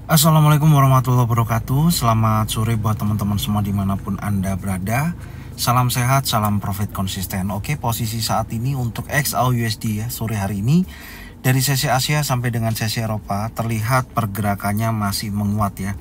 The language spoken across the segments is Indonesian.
Assalamualaikum warahmatullahi wabarakatuh. Selamat sore buat teman-teman semua dimanapun Anda berada. Salam sehat, salam profit konsisten. Oke, posisi saat ini untuk XAUUSD ya, sore hari ini dari sesi Asia sampai dengan sesi Eropa terlihat pergerakannya masih menguat ya.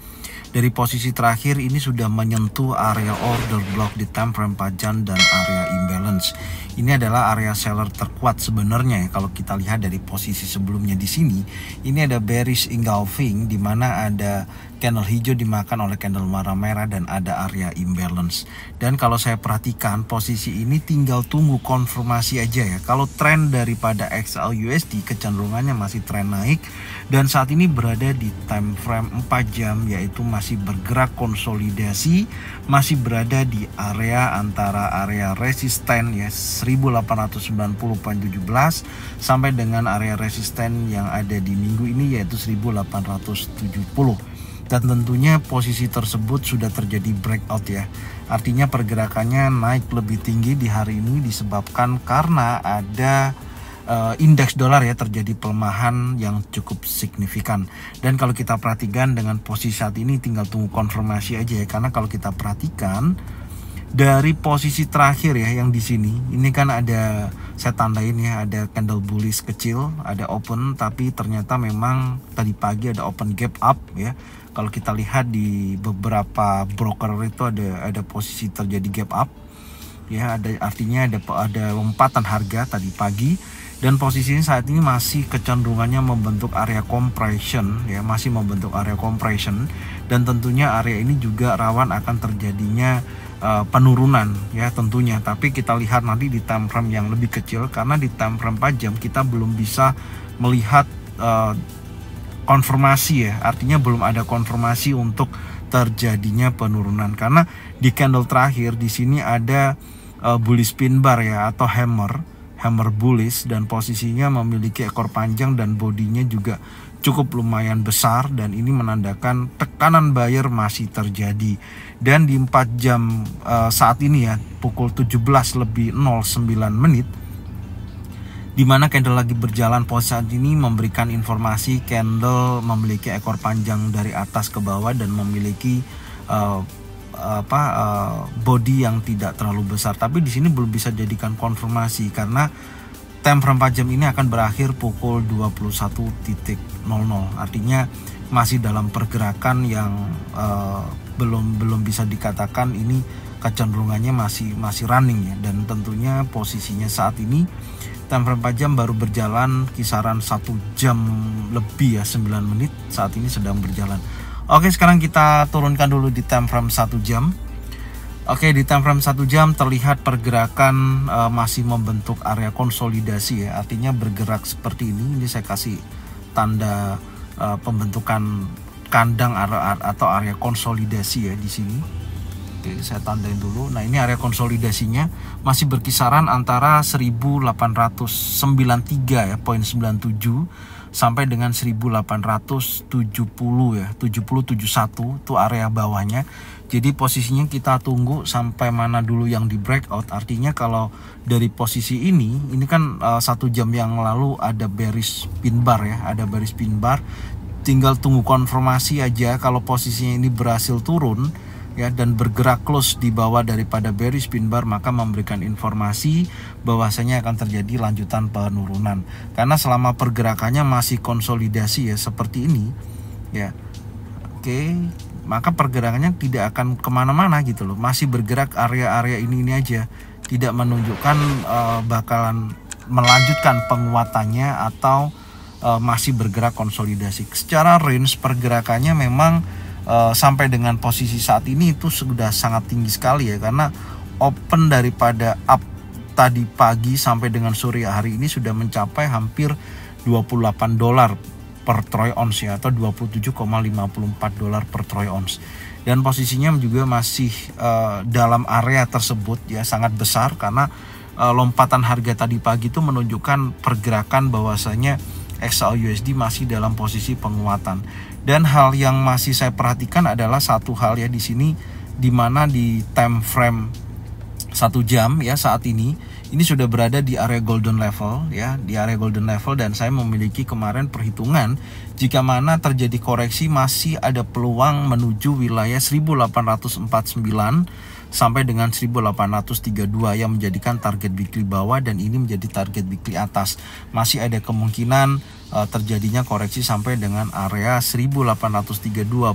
Dari posisi terakhir ini sudah menyentuh area order block di time frame 4 jam dan area imbalance. Ini adalah area seller terkuat sebenarnya ya. Kalau kita lihat dari posisi sebelumnya di sini, ini ada bearish engulfing di mana ada candle hijau dimakan oleh candle warna merah dan ada area imbalance. Dan kalau saya perhatikan posisi ini tinggal tunggu konfirmasi aja ya. Kalau tren daripada XAUUSD kecenderungannya masih tren naik dan saat ini berada di time frame 4 jam yaitu masih bergerak konsolidasi, masih berada di area antara area resisten ya 1890.17 sampai dengan area resisten yang ada di minggu ini yaitu 1870. Dan tentunya posisi tersebut sudah terjadi breakout ya. Artinya pergerakannya naik lebih tinggi di hari ini disebabkan karena ada indeks dolar ya terjadi pelemahan yang cukup signifikan. Dan kalau kita perhatikan dengan posisi saat ini tinggal tunggu konfirmasi aja ya. Karena kalau kita perhatikan dari posisi terakhir ya yang di sini, ini kan ada, saya tandain ya, ada candle bullish kecil, ada open, tapi ternyata memang tadi pagi ada open gap up ya. Kalau kita lihat di beberapa broker itu ada posisi terjadi gap up ya, artinya ada lompatan harga tadi pagi. Dan posisinya saat ini masih kecenderungannya membentuk area compression ya, masih membentuk area compression, dan tentunya area ini juga rawan akan terjadinya penurunan ya tentunya. Tapi kita lihat nanti di time frame yang lebih kecil, karena di time frame 4 jam kita belum bisa melihat konfirmasi ya, artinya belum ada konfirmasi untuk terjadinya penurunan. Karena di candle terakhir di sini ada bullish pin bar ya, atau hammer bullish, dan posisinya memiliki ekor panjang dan bodinya juga cukup lumayan besar, dan ini menandakan tekanan buyer masih terjadi. Dan di 4 jam saat ini ya, pukul 17:09 di mana candle lagi berjalan, posisi saat ini memberikan informasi candle memiliki ekor panjang dari atas ke bawah dan memiliki body yang tidak terlalu besar. Tapi di sini belum bisa jadikan konfirmasi karena time frame 4 jam ini akan berakhir pukul 21.00. Artinya masih dalam pergerakan yang belum bisa dikatakan ini kecenderungannya masih running ya. Dan tentunya posisinya saat ini time frame 4 jam baru berjalan kisaran 1 jam lebih ya, 9 menit saat ini sedang berjalan. Oke, sekarang kita turunkan dulu di time frame 1 jam. Oke, di time frame 1 jam terlihat pergerakan masih membentuk area konsolidasi ya, artinya bergerak seperti ini. Ini saya kasih tanda pembentukan kandang atau area konsolidasi ya di sini. Oke, saya tandain dulu. Nah, ini area konsolidasinya masih berkisaran antara 1893 ya, 0.97 sampai dengan 1870 ya, 7071 itu area bawahnya. Jadi posisinya kita tunggu sampai mana dulu yang di breakout. Artinya kalau dari posisi ini kan 1 jam yang lalu ada bearish pin bar ya, ada bearish pin bar. Tinggal tunggu konfirmasi aja kalau posisinya ini berhasil turun ya dan bergerak close di bawah daripada bearish pin bar, maka memberikan informasi bahwasanya akan terjadi lanjutan penurunan. Karena selama pergerakannya masih konsolidasi ya seperti ini ya, oke, maka pergerakannya tidak akan kemana-mana gitu loh, masih bergerak area-area ini aja, tidak menunjukkan bakalan melanjutkan penguatannya atau masih bergerak konsolidasi. Secara range pergerakannya memang sampai dengan posisi saat ini itu sudah sangat tinggi sekali ya, karena open daripada up tadi pagi sampai dengan sore hari ini sudah mencapai hampir $28 per troy ounce ya, atau $27,54 per troy ounce. Dan posisinya juga masih dalam area tersebut ya, sangat besar, karena lompatan harga tadi pagi itu menunjukkan pergerakan bahwasanya XAUUSD masih dalam posisi penguatan. Dan hal yang masih saya perhatikan adalah satu hal ya di sini, di mana di time frame 1 jam ya saat ini sudah berada di area golden level ya, di area golden level, dan saya memiliki kemarin perhitungan jika mana terjadi koreksi masih ada peluang menuju wilayah 1849 sampai dengan 1832 yang menjadikan target weekly bawah, dan ini menjadi target weekly atas. Masih ada kemungkinan terjadinya koreksi sampai dengan area 1832.30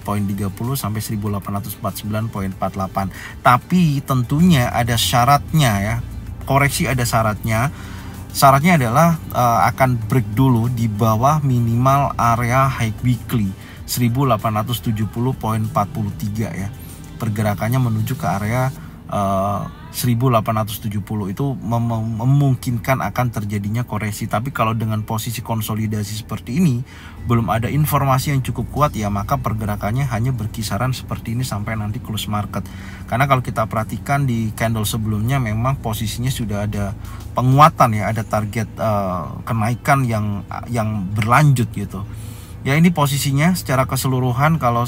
sampai 1849.48. Tapi tentunya ada syaratnya ya. Koreksi ada syaratnya. Syaratnya adalah akan break dulu di bawah minimal area high weekly 1870.43 ya. Pergerakannya menuju ke area 1870 itu memungkinkan akan terjadinya koreksi. Tapi kalau dengan posisi konsolidasi seperti ini, belum ada informasi yang cukup kuat ya, maka pergerakannya hanya berkisaran seperti ini sampai nanti close market. Karena kalau kita perhatikan di candle sebelumnya memang posisinya sudah ada penguatan ya, ada target kenaikan yang berlanjut gitu. Ya, ini posisinya secara keseluruhan kalau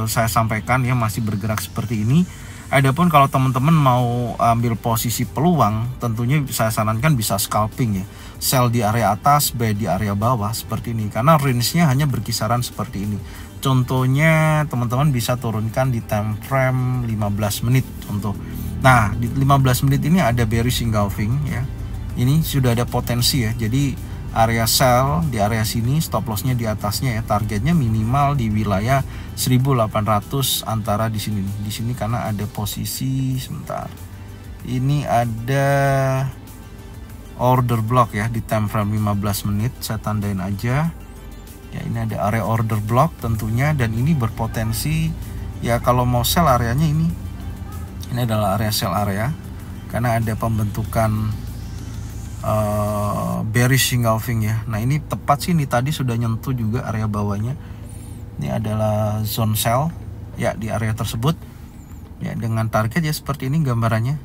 saya sampaikan ya masih bergerak seperti ini. Adapun kalau teman-teman mau ambil posisi peluang, tentunya saya sarankan bisa scalping ya. Sell di area atas, buy di area bawah seperti ini. Karena range-nya hanya berkisaran seperti ini. Contohnya teman-teman bisa turunkan di time frame 15 menit contoh. Nah, di 15 menit ini ada bearish engulfing ya. Ini sudah ada potensi ya. Jadi area sell di area sini, stop lossnya di atasnya ya, targetnya minimal di wilayah 1800 antara di sini nih. Di sini karena ada posisi sebentar. Ini ada order block ya di time frame 15 menit, saya tandain aja. Ya, ini ada area order block tentunya, dan ini berpotensi ya kalau mau sell areanya ini. Ini adalah area sell area karena ada pembentukan bearish engulfing ya. Nah, ini tepat sih, ini tadi sudah nyentuh juga area bawahnya. Ini adalah zone sell ya di area tersebut ya, dengan target ya seperti ini gambarannya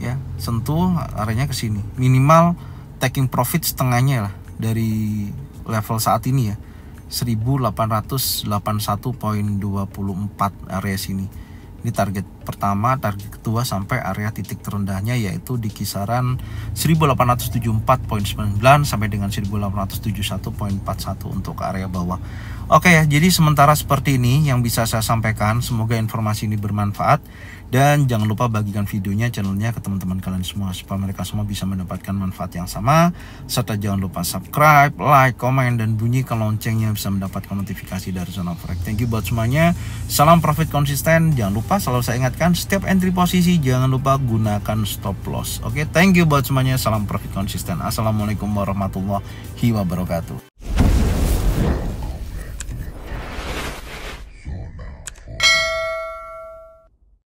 ya, sentuh areanya ke sini, minimal taking profit setengahnya lah dari level saat ini ya, 1881.24 area sini. Ini target pertama, target kedua sampai area titik terendahnya yaitu di kisaran 1874.99 sampai dengan 1871.41 untuk area bawah. Oke ya, jadi sementara seperti ini yang bisa saya sampaikan. Semoga informasi ini bermanfaat, dan jangan lupa bagikan videonya, channelnya ke teman-teman kalian semua supaya mereka semua bisa mendapatkan manfaat yang sama. Serta jangan lupa subscribe, like, komen, dan bunyikan loncengnya bisa mendapatkan notifikasi dari Zona Forex. Thank you buat semuanya. Salam profit konsisten. Jangan lupa selalu saya ingatkan, setiap entry posisi jangan lupa gunakan stop loss. Oke, thank you buat semuanya. Salam profit konsisten. Assalamualaikum warahmatullahi wabarakatuh.